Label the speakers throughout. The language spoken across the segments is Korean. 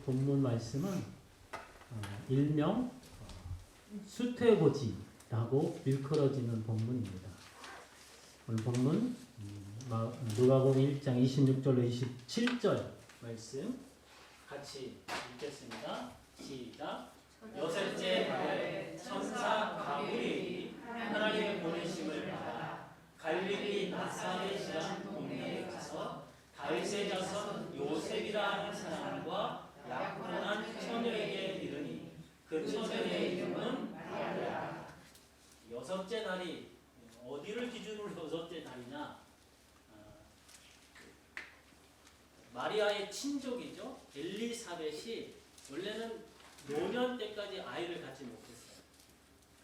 Speaker 1: 본문 말씀은 일명 수퇴고지라고 일컬어지는 본문입니다. 오늘 본문 누가복음 1장 26절로 27절 말씀 같이 읽겠습니다. 시작. 여섯째 달에 천사 가브리엘이 하나님의 보내심을 받아 갈릴리 나사렛이라는 동네에 가서 다윗의 자손 요셉이라 하는 사람과 약혼한 처녀에게 이르니 그 처녀의 이름은 마리아라. 여섯째 달이 어디를 기준으로 여섯째 달이냐? 마리아의 친족이죠. 엘리사벳이 원래는 노년 때까지 아이를 갖지 못했어요.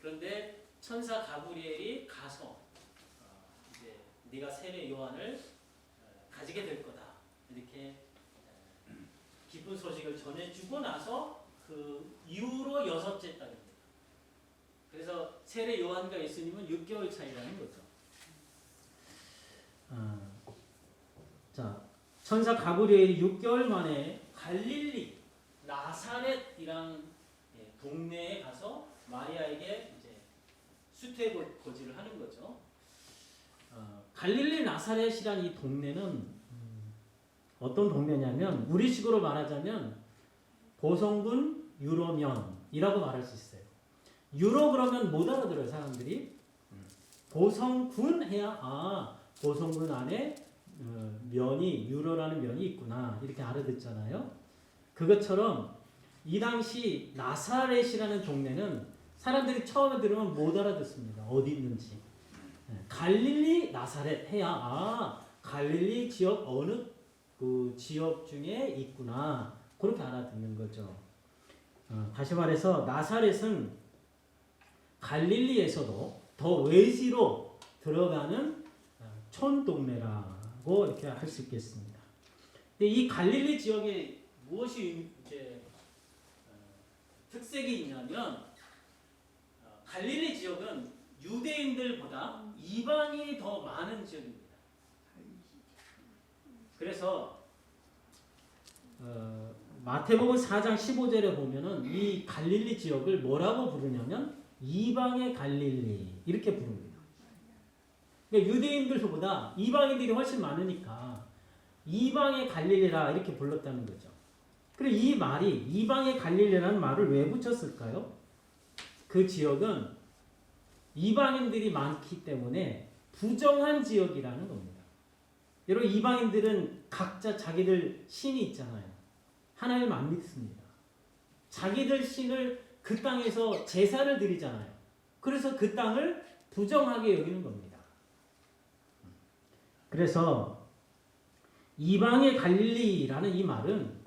Speaker 1: 그런데 천사 가브리엘이 가서 이제 네가 세례 요한을 가지게 될 거다. 이렇게 기쁜 소식을 전해주고 나서 그 이후로 여섯째 달입니다. 그래서 세례 요한과 예수님은 6개월 차이라는 거죠. 자, 천사 가브리엘이 6개월 만에 갈릴리 나사렛이란 동네에 가서 마리아에게 이제 수퇴고지를 하는 거죠. 갈릴리 나사렛이란 이 동네는 어떤 동네냐면 우리식으로 말하자면 보성군 유로면이라고 말할 수 있어요. 유로 그러면 못 알아들어요, 사람들이. 보성군 해야 보성군 안에 면이 유로라는 면이 있구나 이렇게 알아듣잖아요. 그것처럼 이 당시 나사렛이라는 동네는 사람들이 처음에 들으면 못 알아듣습니다. 어디 있는지. 갈릴리 나사렛 해야 갈릴리 지역 어느 그 지역 중에 있구나 그렇게 알아듣는 거죠. 다시 말해서 나사렛은 갈릴리에서도 더 외지로 들어가는 촌동네라고 이렇게 할 수 있겠습니다. 근데 이 갈릴리 지역에 무엇이 이제 특색이 있냐면 갈릴리 지역은 유대인들보다 이방인이 더 많은 지역입니다. 그래서 마태복음 4장 15절에 보면은 이 갈릴리 지역을 뭐라고 부르냐면 이방의 갈릴리 이렇게 부릅니다. 그러니까 유대인들보다 이방인들이 훨씬 많으니까 이방의 갈릴리라 이렇게 불렀다는 거죠. 그리고 이 말이 이방의 갈릴리라는 말을 왜 붙였을까요? 그 지역은 이방인들이 많기 때문에 부정한 지역이라는 겁니다. 여러분 이방인들은 각자 자기들 신이 있잖아요. 하나님 안 믿습니다. 자기들 신을 그 땅에서 제사를 드리잖아요. 그래서 그 땅을 부정하게 여기는 겁니다. 그래서 이방의 갈릴리라는 이 말은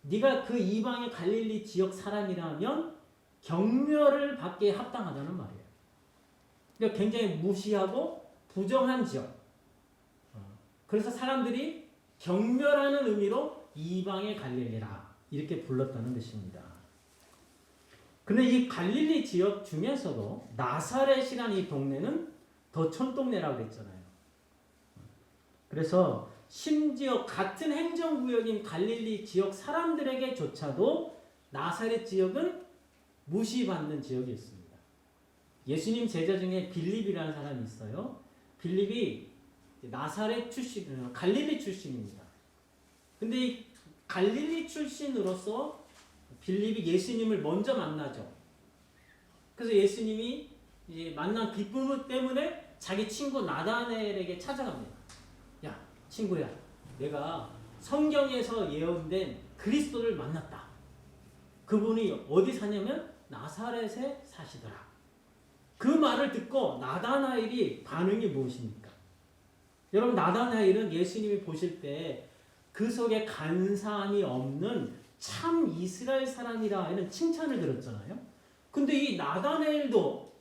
Speaker 1: 네가 그 이방의 갈릴리 지역 사람이라면 경멸을 받기에 합당하다는 말이에요. 그러니까 굉장히 무시하고 부정한 지역. 그래서 사람들이 경멸하는 의미로 이방의 갈릴리라 이렇게 불렀다는 뜻입니다. 근데 이 갈릴리 지역 중에서도 나사렛이라는 이 동네는 더 촌동네라고 그랬잖아요. 그래서 심지어 같은 행정구역인 갈릴리 지역 사람들에게조차도 나사렛 지역은 무시받는 지역이었습니다. 예수님 제자 중에 빌립이라는 사람이 있어요. 빌립이 나사렛 출신, 갈릴리 출신입니다. 근데 이 갈릴리 출신으로서 빌립이 예수님을 먼저 만나죠. 그래서 예수님이 이제 만난 기쁨 때문에 자기 친구 나다나엘에게 찾아갑니다. 야, 친구야, 내가 성경에서 예언된 그리스도를 만났다. 그분이 어디 사냐면 나사렛에 사시더라. 그 말을 듣고 나다나엘이 반응이 무엇입니까? 여러분 나다나엘은 예수님이 보실 때 그 속에 간사함이 없는 참 이스라엘 사람이라 하는 칭찬을 들었잖아요. 근데 이 나다나엘도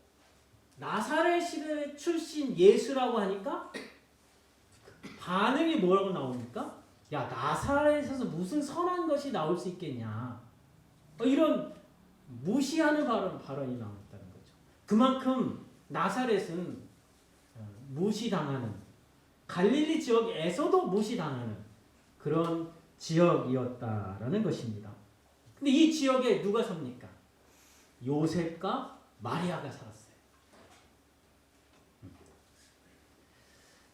Speaker 1: 나사렛 출신 예수라고 하니까 반응이 뭐라고 나옵니까? 야, 나사렛에서 무슨 선한 것이 나올 수 있겠냐. 이런 무시하는 발언이 나왔다는 거죠. 그만큼 나사렛은 무시당하는, 갈릴리 지역에서도 무시당하는 그런 지역이었다라는 것입니다. 근데 이 지역에 누가 삽니까? 요셉과 마리아가 살았어요.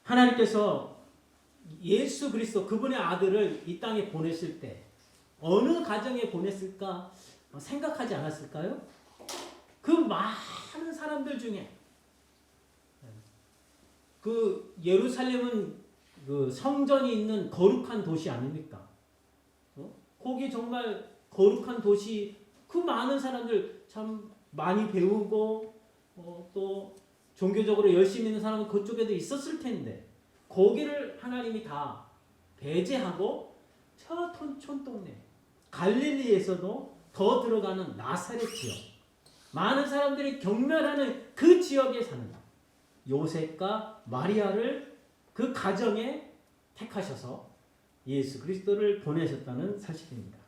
Speaker 1: 하나님께서 예수 그리스도 그분의 아들을 이 땅에 보내실 때 어느 가정에 보냈을까 생각하지 않았을까요? 그 많은 사람들 중에 그 예루살렘은 그 성전이 있는 거룩한 도시 아닙니까? 거기 정말 거룩한 도시, 그 많은 사람들 참 많이 배우고 또 종교적으로 열심히 있는 사람은 그쪽에도 있었을 텐데 거기를 하나님이 다 배제하고 저 촌동네 갈릴리에서도 더 들어가는 나사렛 지역, 많은 사람들이 경멸하는 그 지역에 사는 요셉과 마리아를 그 가정에 택하셔서 예수 그리스도를 보내셨다는 사실입니다.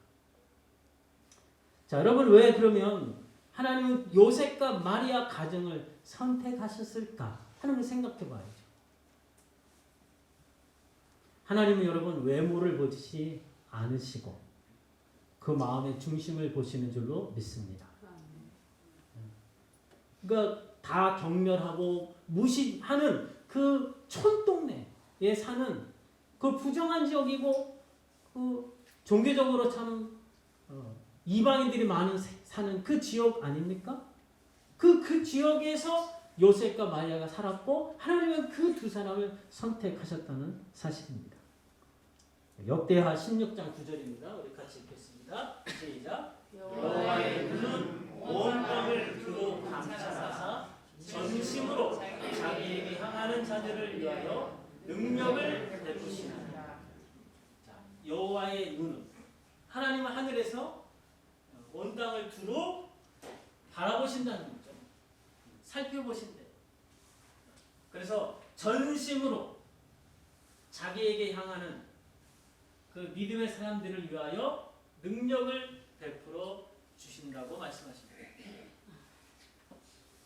Speaker 1: 자, 여러분, 왜 그러면 하나님은 요셉과 마리아 가정을 선택하셨을까 하는 걸 생각해 봐야죠. 하나님은 여러분 외모를 보지 않으시고 그 마음의 중심을 보시는 줄로 믿습니다. 그러니까 다 경멸하고 무시하는 그 촌동네에 사는 그 부정한 지역이고 그 종교적으로 참 이방인들이 많은 사는 그 지역 아닙니까? 그 지역에서 요셉과 마리아가 살았고 하나님은 그 두 사람을 선택하셨다는 사실입니다. 역대하 16장 9절입니다. 우리 같이 읽겠습니다. 시작. 여호와의 눈은 온 땅을 두루 감찰하사 전심으로 자기에게 향하는 자들을 위하여 능력을 베푸시나니. 여호와의 눈은 하나님은 하늘에서 온 땅을 두루 바라보신다는 거죠. 살펴보신대. 그래서 전심으로 자기에게 향하는 그 믿음의 사람들을 위하여 능력을 베풀어 주신다고 말씀하십니다.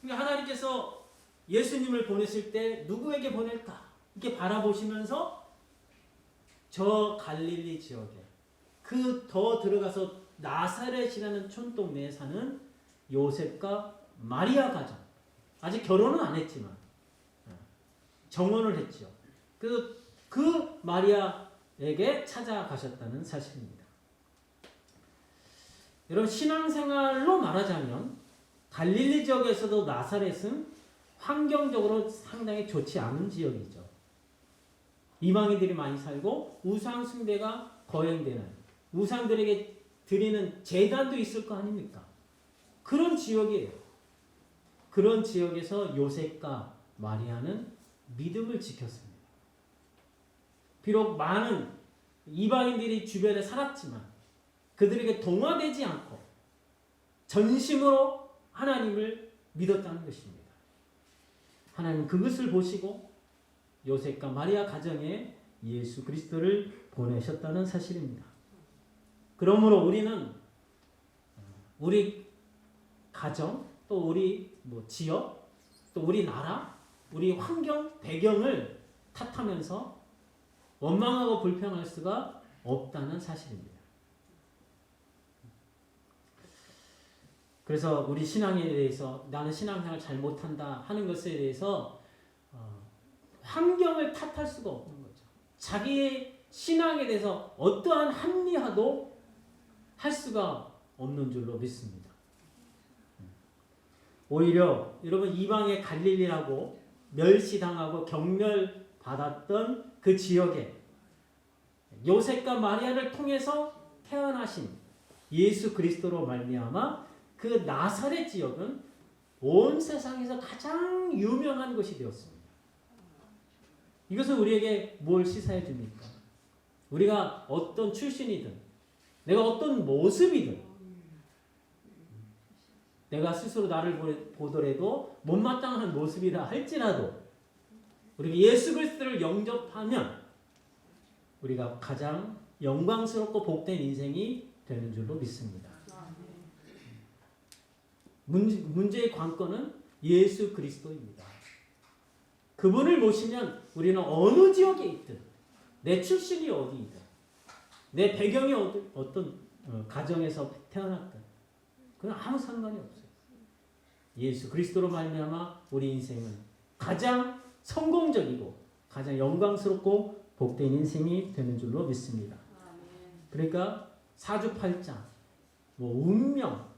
Speaker 1: 그러니까 하나님께서 예수님을 보내실 때 누구에게 보낼까? 이렇게 바라보시면서 저 갈릴리 지역에 그 더 들어가서 나사렛이라는 촌동네에 사는 요셉과 마리아 가정, 아직 결혼은 안 했지만 정혼을 했죠. 그래서 그 마리아에게 찾아가셨다는 사실입니다. 여러분, 신앙생활로 말하자면 갈릴리 지역에서도 나사렛은 환경적으로 상당히 좋지 않은 지역이죠. 이방인들이 많이 살고 우상 숭배가 거행되는, 우상들에게 드리는 제단도 있을 거 아닙니까? 그런 지역이에요. 그런 지역에서 요셉과 마리아는 믿음을 지켰습니다. 비록 많은 이방인들이 주변에 살았지만 그들에게 동화되지 않고 전심으로 하나님을 믿었다는 것입니다. 하나님은 그것을 보시고 요셉과 마리아 가정에 예수 그리스도를 보내셨다는 사실입니다. 그러므로 우리는 우리 가정, 또 우리 지역, 또 우리 나라, 우리 환경, 배경을 탓하면서 원망하고 불평할 수가 없다는 사실입니다. 그래서 우리 신앙에 대해서 나는 신앙생활 잘 못한다 하는 것에 대해서 환경을 탓할 수가 없는 거죠. 자기의 신앙에 대해서 어떠한 합리화도 할 수가 없는 줄로 믿습니다. 오히려 여러분, 이방의 갈릴리라고 멸시당하고 경멸받았던 그 지역에 요셉과 마리아를 통해서 태어나신 예수 그리스도로 말미암아 그 나사렛 지역은 온 세상에서 가장 유명한 곳이 되었습니다. 이것은 우리에게 뭘 시사해 줍니까? 우리가 어떤 출신이든 내가 어떤 모습이든 내가 스스로 나를 보더라도 못마땅한 모습이라 할지라도 우리가 예수 그리스도를 영접하면 우리가 가장 영광스럽고 복된 인생이 되는 줄로 믿습니다. 문제의 관건은 예수 그리스도입니다. 그분을 모시면 우리는 어느 지역에 있든 내 출신이 어디이든 내 배경이 어떤 가정에서 태어났든 그건 아무 상관이 없어요. 예수 그리스도로 말미암아 우리 인생은 가장 성공적이고 가장 영광스럽고 복된 인생이 되는 줄로 믿습니다. 그러니까 사주팔자, 뭐 운명,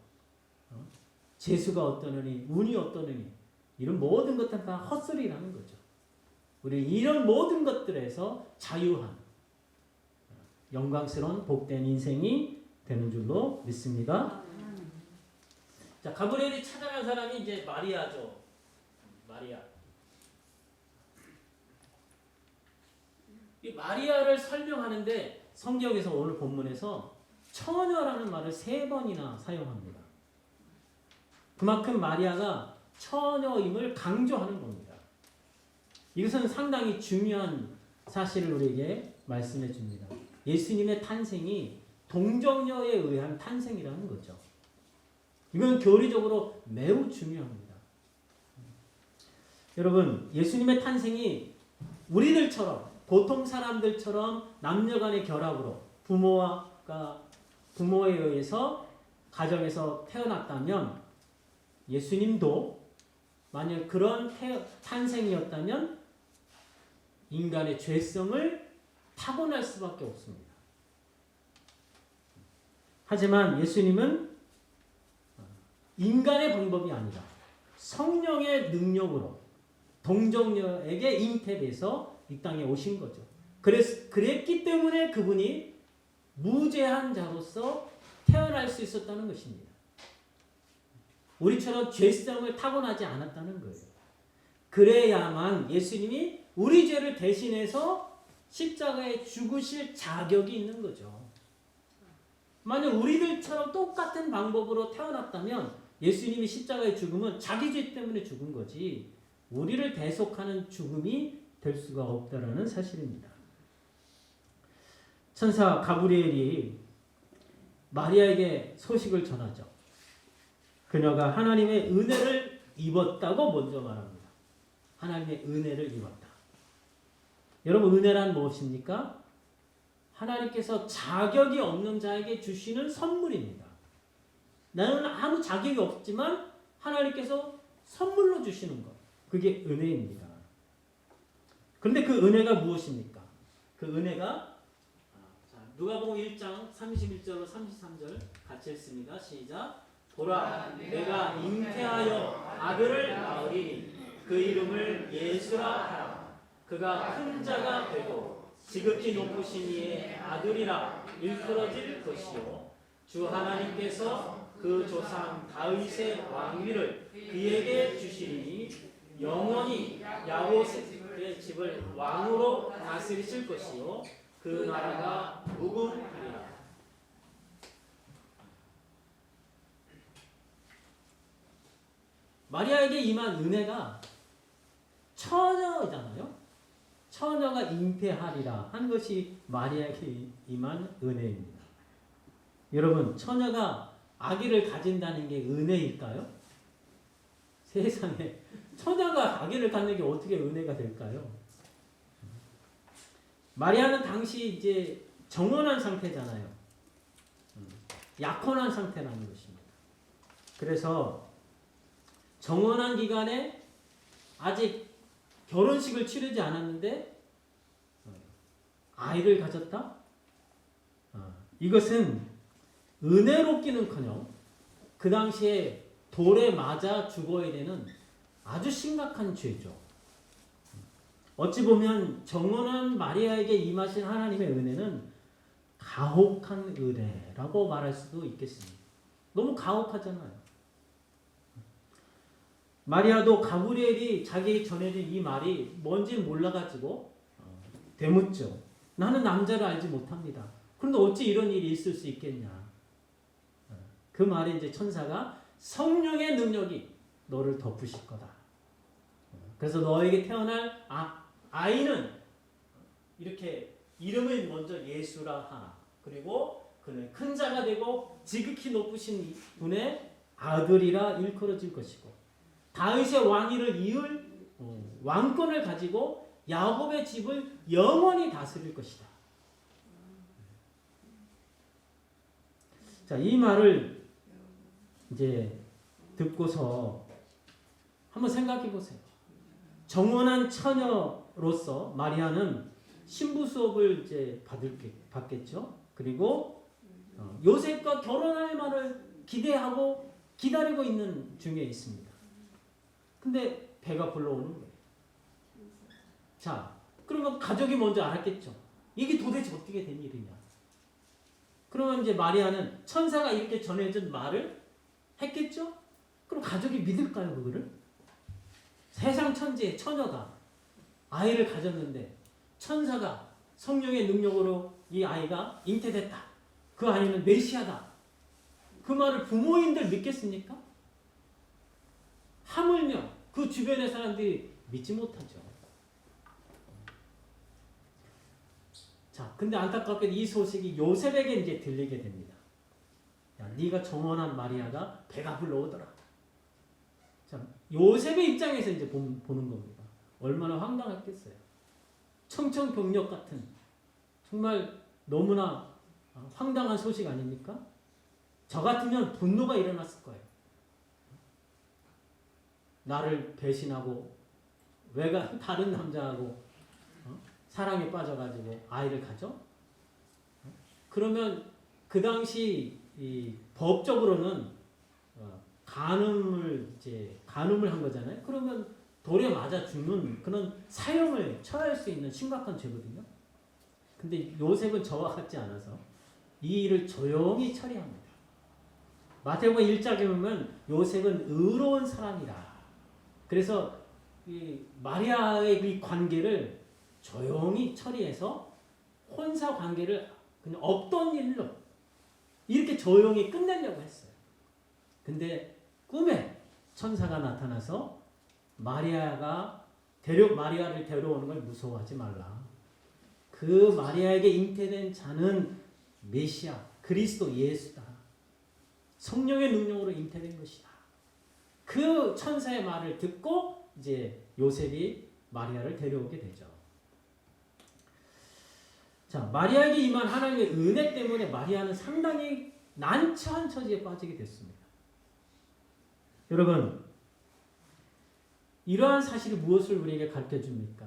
Speaker 1: 재수가 어떠느니 운이 어떠느니 이런 모든 것들은 다 헛소리라는 거죠. 우리 이런 모든 것들에서 자유한 영광스러운 복된 인생이 되는 줄로 믿습니다. 자, 가브리엘이 찾아간 사람이 이제 마리아죠. 마리아. 이 마리아를 설명하는데 성경에서 오늘 본문에서 처녀라는 말을 3번이나 사용합니다. 그만큼 마리아가 처녀임을 강조하는 겁니다. 이것은 상당히 중요한 사실을 우리에게 말씀해 줍니다. 예수님의 탄생이 동정녀에 의한 탄생이라는 거죠. 이건 교리적으로 매우 중요합니다. 여러분, 예수님의 탄생이 우리들처럼 보통 사람들처럼 남녀간의 결합으로 부모에 의해서 가정에서 태어났다면 예수님도 만약 그런 탄생이었다면 인간의 죄성을 타고날 수밖에 없습니다. 하지만 예수님은 인간의 방법이 아니라 성령의 능력으로 동정녀에게 잉태돼서 이 땅에 오신 거죠. 그랬기 때문에 그분이 무죄한 자로서 태어날 수 있었다는 것입니다. 우리처럼 죄성을 타고나지 않았다는 거예요. 그래야만 예수님이 우리 죄를 대신해서 십자가에 죽으실 자격이 있는 거죠. 만약 우리들처럼 똑같은 방법으로 태어났다면 예수님이 십자가에 죽으면 자기 죄 때문에 죽은 거지 우리를 대속하는 죽음이 될 수가 없다라는 사실입니다. 천사 가브리엘이 마리아에게 소식을 전하죠. 그녀가 하나님의 은혜를 입었다고 먼저 말합니다. 하나님의 은혜를 입었다. 여러분, 은혜란 무엇입니까? 하나님께서 자격이 없는 자에게 주시는 선물입니다. 나는 아무 자격이 없지만 하나님께서 선물로 주시는 것. 그게 은혜입니다. 그런데 그 은혜가 무엇입니까? 그 은혜가 누가복음 1장 31절로 33절 같이 읽습니다. 시작. 보라, 내가 잉태하여 아들을 낳으리니 그 이름을 예수라 하라. 그가 큰 자가 되고 지극히 높으신 이의 아들이라 일컬어질 것이요 주 하나님께서 그 조상 다윗의 왕위를 그에게 주시리니 영원히 야곱의 집을 왕으로 다스리실 것이요 그 나라가 무궁하리라. 마리아에게 임한 은혜가 처녀잖아요. 처녀가 잉태하리라 한 것이 마리아에게 임한 은혜입니다. 여러분, 처녀가 아기를 가진다는 게 은혜일까요? 세상에 처녀가 아기를 갖는 게 어떻게 은혜가 될까요? 마리아는 당시 이제 정혼한 상태잖아요. 약혼한 상태라는 것입니다. 그래서 정혼한 기간에 아직 결혼식을 치르지 않았는데 아이를 가졌다? 이것은 은혜롭기는커녕 그 당시에 돌에 맞아 죽어야 되는 아주 심각한 죄죠. 어찌 보면 정혼한 마리아에게 임하신 하나님의 은혜는 가혹한 은혜라고 말할 수도 있겠습니다. 너무 가혹하잖아요. 마리아도 가브리엘이 자기에게 전해진 이 말이 뭔지 몰라가지고 되묻죠. 나는 남자를 알지 못합니다. 그런데 어찌 이런 일이 있을 수 있겠냐. 그 말에 이제 천사가 성령의 능력이 너를 덮으실 거다. 그래서 너에게 태어날 아이는 이렇게 이름을 먼저 예수라 하나. 그리고 그는 큰 자가 되고 지극히 높으신 분의 아들이라 일컬어질 것이고 다윗의 왕위를 이을 왕권을 가지고 야곱의 집을 영원히 다스릴 것이다. 자, 이 말을 이제 듣고서 한번 생각해 보세요. 정원한 처녀로서 마리아는 신부 수업을 이제 받겠죠. 그리고 요셉과 결혼할 말을 기대하고 기다리고 있는 중에 있습니다. 근데 배가 불러오는 거예요. 자, 그러면 가족이 먼저 알았겠죠. 이게 도대체 어떻게 된 일이냐. 그러면 이제 마리아는 천사가 이렇게 전해준 말을 했겠죠? 그럼 가족이 믿을까요, 그거를? 세상 천지의 처녀가 아이를 가졌는데 천사가 성령의 능력으로 이 아이가 잉태됐다. 그 아이는 메시아다. 그 말을 부모인들 믿겠습니까? 하물며 그 주변의 사람들이 믿지 못하죠. 자, 근데 안타깝게도 이 소식이 요셉에게 이제 들리게 됩니다. 야, 네가 정원한 마리아가 배가 불러오더라. 자, 요셉의 입장에서 이제 보는 겁니다. 얼마나 황당했겠어요. 청천벽력 같은 정말 너무나 황당한 소식 아닙니까? 저 같으면 분노가 일어났을 거예요. 나를 배신하고 외가 다른 남자하고 사랑에 빠져가지고 아이를 가져? 그러면 그 당시 이 법적으로는 간음을 한 거잖아요. 그러면 돌에 맞아 죽는 그런 사형을 처할 수 있는 심각한 죄거든요. 근데 요셉은 저와 같지 않아서 이 일을 조용히 처리합니다. 마태복음 1장에 보면 요셉은 의로운 사람이라. 그래서 이 마리아의 이 관계를 조용히 처리해서 혼사 관계를 그냥 없던 일로 이렇게 조용히 끝내려고 했어요. 근데 꿈에 천사가 나타나서 마리아를 데려오는 걸 무서워하지 말라. 그 마리아에게 잉태된 자는 메시아, 그리스도 예수다. 성령의 능력으로 잉태된 것이다. 그 천사의 말을 듣고 이제 요셉이 마리아를 데려오게 되죠. 자, 마리아에게 임한 하나님의 은혜 때문에 마리아는 상당히 난처한 처지에 빠지게 됐습니다. 여러분, 이러한 사실이 무엇을 우리에게 가르쳐 줍니까?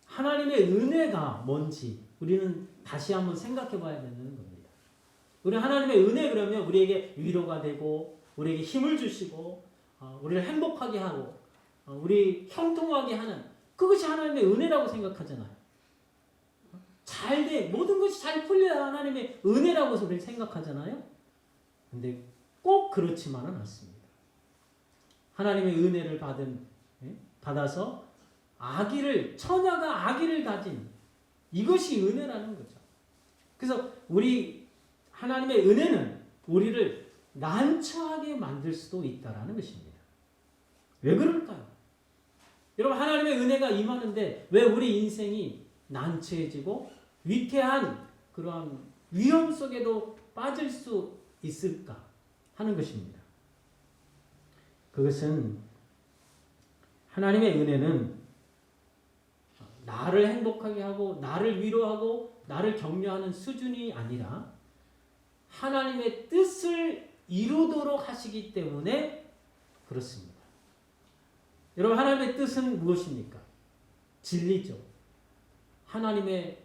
Speaker 1: 하나님의 은혜가 뭔지 우리는 다시 한번 생각해 봐야 되는 겁니다. 우리 하나님의 은혜 그러면 우리에게 위로가 되고 우리에게 힘을 주시고 우리를 행복하게 하고 우리 형통하게 하는 그것이 하나님의 은혜라고 생각하잖아요. 모든 것이 잘 풀려야 하나님의 은혜라고 우리는 생각하잖아요. 근데 꼭 그렇지만은 않습니다. 하나님의 은혜를 받아서 처녀가 아기를 가진 이것이 은혜라는 거죠. 그래서 하나님의 은혜는 우리를 난처하게 만들 수도 있다라는 것입니다. 왜 그럴까요? 여러분, 하나님의 은혜가 임하는데 왜 우리 인생이 난처해지고 위태한 그러한 위험 속에도 빠질 수 있을까 하는 것입니다. 그것은 하나님의 은혜는 나를 행복하게 하고 나를 위로하고 나를 격려하는 수준이 아니라 하나님의 뜻을 이루도록 하시기 때문에 그렇습니다. 여러분, 하나님의 뜻은 무엇입니까? 진리죠. 하나님의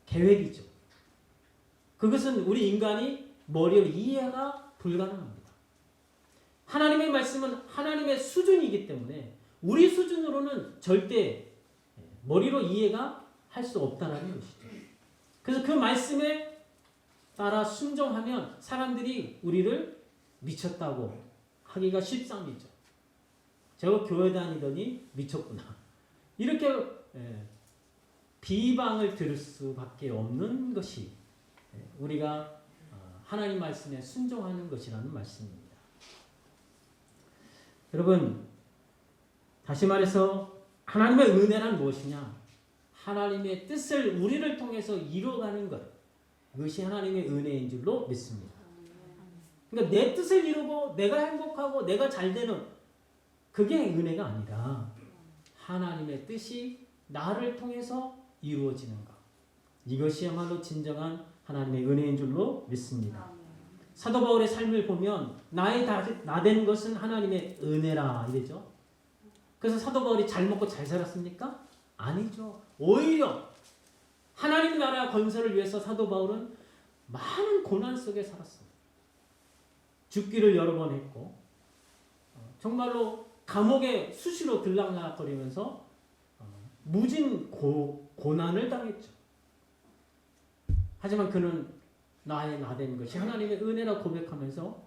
Speaker 1: 계획이죠. 그것은 우리 인간이 머리로 이해가 불가능합니다. 하나님의 말씀은 하나님의 수준이기 때문에 우리 수준으로는 절대 머리로 이해가 할 수 없다는 것이죠. 그래서 그 말씀에 따라 순종하면 사람들이 우리를 미쳤다고 하기가 쉽상이죠. 제가 교회 다니더니 미쳤구나. 이렇게 비방을 들을 수밖에 없는 것이 우리가 하나님 말씀에 순종하는 것이라는 말씀입니다. 여러분, 다시 말해서 하나님의 은혜란 무엇이냐? 하나님의 뜻을 우리를 통해서 이루어가는 것. 그것이 하나님의 은혜인 줄로 믿습니다. 그러니까 내 뜻을 이루고 내가 행복하고 내가 잘 되는 그게 은혜가 아니라 하나님의 뜻이 나를 통해서 이루어지는 것. 이것이야말로 진정한 하나님의 은혜인 줄로 믿습니다. 사도 바울의 삶을 보면 나의 나된 것은 하나님의 은혜라 이러죠. 그래서 사도 바울이 잘 먹고 잘 살았습니까? 아니죠. 오히려 하나님 나라 건설을 위해서 사도 바울은 많은 고난 속에 살았어요. 죽기를 여러 번 했고 정말로 감옥에 수시로 들락날락거리면서 무진 고난을 당했죠. 하지만 그는 나의 나된 것이 하나님의 은혜라 고백하면서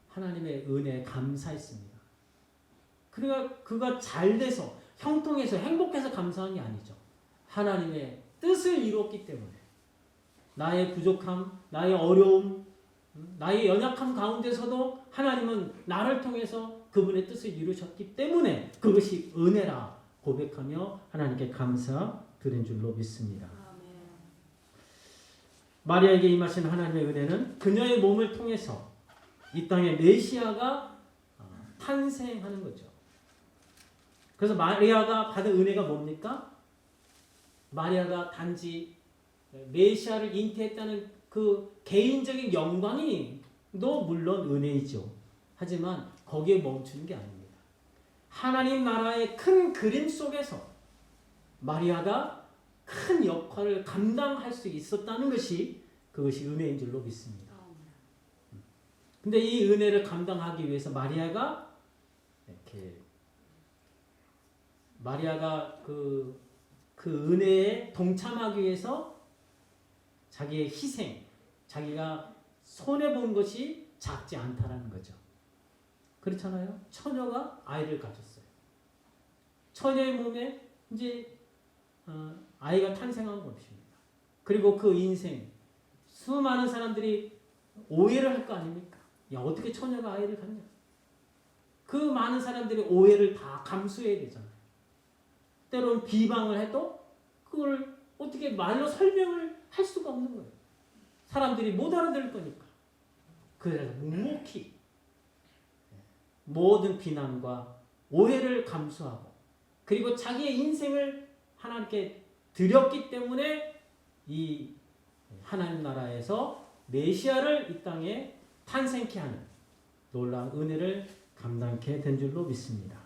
Speaker 1: 하나님의 은혜에 감사했습니다. 그가 잘 돼서 형통해서 행복해서 감사한 게 아니죠. 하나님의 뜻을 이루었기 때문에 나의 부족함, 나의 어려움, 나의 연약함 가운데서도 하나님은 나를 통해서 그분의 뜻을 이루셨기 때문에 그것이 은혜라 고백하며 하나님께 감사드린 줄로 믿습니다. 마리아에게 임하신 하나님의 은혜는 그녀의 몸을 통해서 이 땅에 메시아가 탄생하는 거죠. 그래서 마리아가 받은 은혜가 뭡니까? 마리아가 단지 메시아를 잉태했다는 그 개인적인 영광이도 물론 은혜이죠. 하지만 거기에 멈추는 게 아닙니다. 하나님 나라의 큰 그림 속에서 마리아가 큰 역할을 감당할 수 있었다는 것이 그것이 은혜인 줄로 믿습니다. 근데 이 은혜를 감당하기 위해서 마리아가 그 은혜에 동참하기 위해서 자기의 희생, 자기가 손해본 것이 작지 않다라는 거죠. 그렇잖아요. 처녀가 아이를 가졌어요. 처녀의 몸에 이제 아이가 탄생한 것입니다. 그리고 그 인생 수많은 사람들이 오해를 할 거 아닙니까? 야, 어떻게 처녀가 아이를 갖냐? 그 많은 사람들이 오해를 다 감수해야 되잖아요. 때로는 비방을 해도 그걸 어떻게 말로 설명을 할 수가 없는 거예요. 사람들이 못 알아들을 거니까. 그래서 묵묵히 모든 비난과 오해를 감수하고 그리고 자기의 인생을 하나님께 드렸기 때문에 이 하나님 나라에서 메시아를 이 땅에 탄생케 하는 놀라운 은혜를 감당케 된 줄로 믿습니다.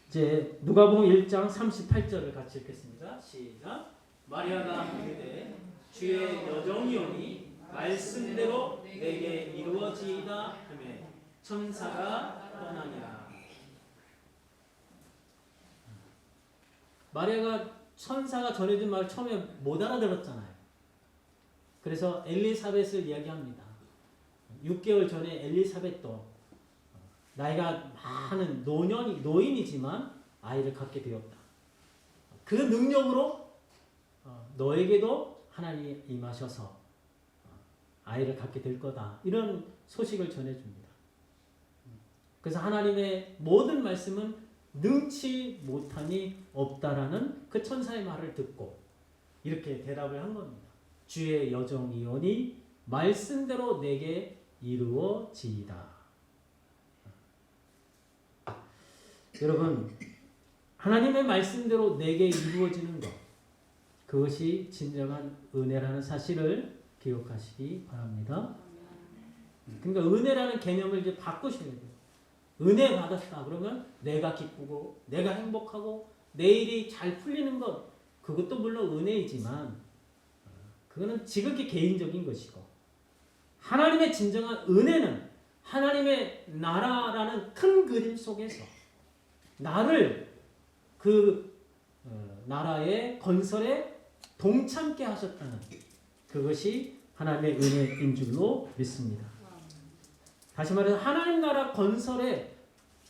Speaker 1: 이제 누가복음 1장 38절을 같이 읽겠습니다. 시작. 마리아가 이르되 주의 여정이오니 말씀대로 내게 이루어지이다 하매 천사가 떠나니라. 마리아가 천사가 전해준 말을 처음에 못 알아들었잖아요. 그래서 엘리사벳을 이야기합니다. 6개월 전에 엘리사벳도 나이가 많은 노인이지만 아이를 갖게 되었다. 그 능력으로 너에게도 하나님이 임하셔서 아이를 갖게 될 거다. 이런 소식을 전해줍니다. 그래서 하나님의 모든 말씀은 능치 못함이 없다라는 그 천사의 말을 듣고 이렇게 대답을 한 겁니다. 주의 여정이오니 말씀대로 내게 이루어지이다. 여러분, 하나님의 말씀대로 내게 이루어지는 것, 그것이 진정한 은혜라는 사실을 기억하시기 바랍니다. 그러니까 은혜라는 개념을 이제 바꾸셔야 돼요. 은혜 받았다 그러면 내가 기쁘고 내가 행복하고 내 일이 잘 풀리는 것, 그것도 물론 은혜이지만 그거는 지극히 개인적인 것이고, 하나님의 진정한 은혜는 하나님의 나라라는 큰 그림 속에서 나를 그 나라의 건설에 동참케 하셨다는 그것이 하나님의 은혜인 줄로 믿습니다. 다시 말해서 하나님 나라 건설에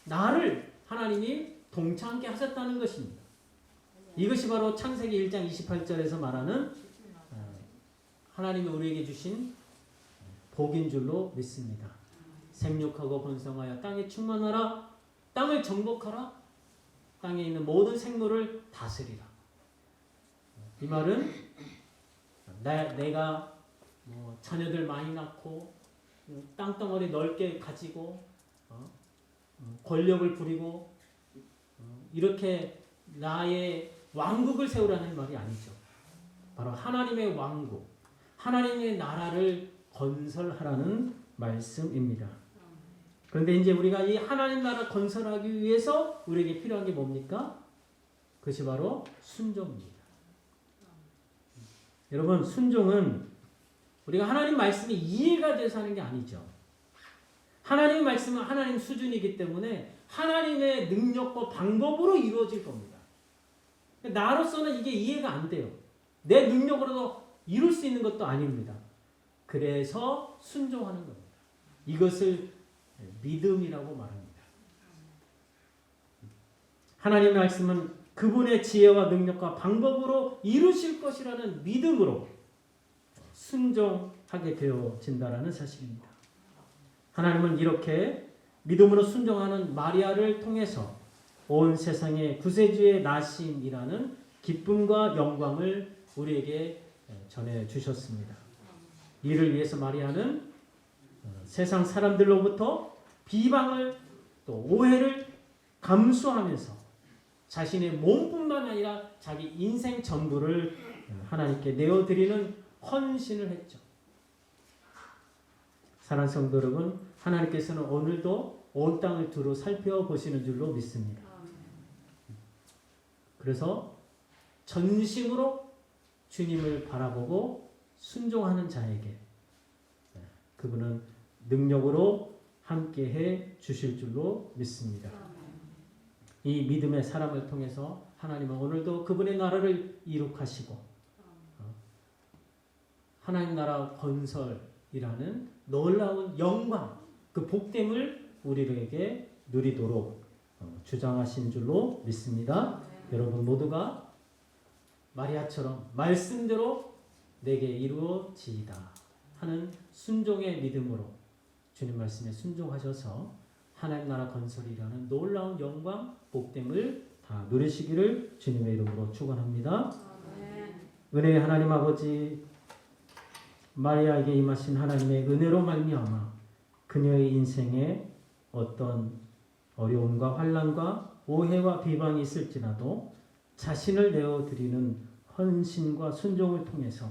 Speaker 1: 나를 하나님이 동참케 하셨다는 것입니다. 이것이 바로 창세기 1장 28절에서 말하는 하나님이 우리에게 주신 복인 줄로 믿습니다. 생육하고 번성하여 땅에 충만하라, 땅을 정복하라, 땅에 있는 모든 생물을 다스리라. 이 말은 내가 자녀들 많이 낳고 땅덩어리 넓게 가지고 권력을 부리고 이렇게 나의 왕국을 세우라는 말이 아니죠. 바로 하나님의 왕국, 하나님의 나라를 건설하라는 말씀입니다. 그런데 이제 우리가 이 하나님 나라 건설하기 위해서 우리에게 필요한 게 뭡니까? 그것이 바로 순종입니다. 여러분, 순종은 우리가 하나님 말씀이 이해가 돼서 하는 게 아니죠. 하나님 말씀은 하나님 수준이기 때문에 하나님의 능력과 방법으로 이루어질 겁니다. 나로서는 이게 이해가 안 돼요. 내 능력으로도 이룰 수 있는 것도 아닙니다. 그래서 순종하는 겁니다. 이것을 믿음이라고 말합니다. 하나님의 말씀은 그분의 지혜와 능력과 방법으로 이루실 것이라는 믿음으로 순종하게 되어진다라는 사실입니다. 하나님은 이렇게 믿음으로 순종하는 마리아를 통해서 온 세상의 구세주의 나심이라는 기쁨과 영광을 우리에게 전해주셨습니다. 이를 위해서 마리아는 세상 사람들로부터 비방을 또 오해를 감수하면서 자신의 몸뿐만 아니라 자기 인생 전부를 하나님께 내어드리는 헌신을 했죠. 사랑하는 성도 여러분, 하나님께서는 오늘도 온 땅을 두루 살펴보시는 줄로 믿습니다. 그래서 전심으로 주님을 바라보고 순종하는 자에게 그분은 능력으로 함께해 주실 줄로 믿습니다. 이 믿음의 사람을 통해서 하나님은 오늘도 그분의 나라를 이룩하시고 하나님 나라 건설이라는 놀라운 영광, 그 복됨을 우리에게 누리도록 주장하신 줄로 믿습니다. 여러분 모두가 마리아처럼 말씀대로 내게 이루어지이다 하는 순종의 믿음으로 주님 말씀에 순종하셔서 하나님 나라 건설이라는 놀라운 영광, 복됨을 다 누리시기를 주님의 이름으로 축원합니다. 은혜의 하나님 아버지, 마리아에게 임하신 하나님의 은혜로 말미암아 그녀의 인생에 어떤 어려움과 환난과 오해와 비방이 있을지라도 자신을 내어드리는 헌신과 순종을 통해서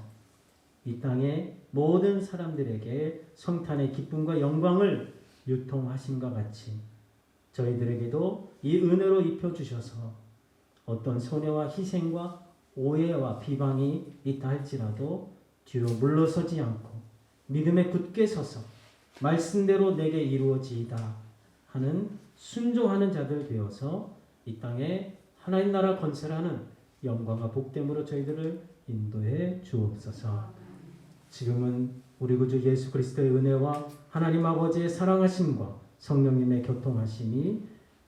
Speaker 1: 이 땅의 모든 사람들에게 성탄의 기쁨과 영광을 유통하심과 같이 저희들에게도 이 은혜로 입혀주셔서 어떤 손해와 희생과 오해와 비방이 있다 할지라도 뒤로 물러서지 않고 믿음에 굳게 서서 말씀대로 내게 이루어지이다 하는 순종하는 자들 되어서 이 땅에 하나님 나라 건설하는 영광과 복됨으로 저희들을 인도해 주옵소서. 지금은 우리 구주 예수 그리스도의 은혜와 하나님 아버지의 사랑하심과 성령님의 교통하심이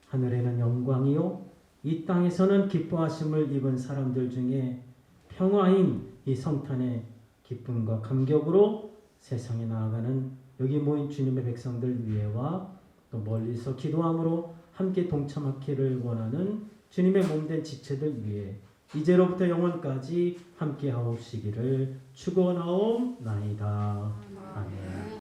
Speaker 1: 하늘에는 영광이요 이 땅에서는 기뻐하심을 입은 사람들 중에 평화인 이 성탄의 기쁨과 감격으로 세상에 나아가는 여기 모인 주님의 백성들 위에와 또 멀리서 기도함으로 함께 동참하기를 원하는 주님의 몸된 지체들 위해 이제로부터 영원까지 함께 하옵시기를 축원하옵나이다. 아멘.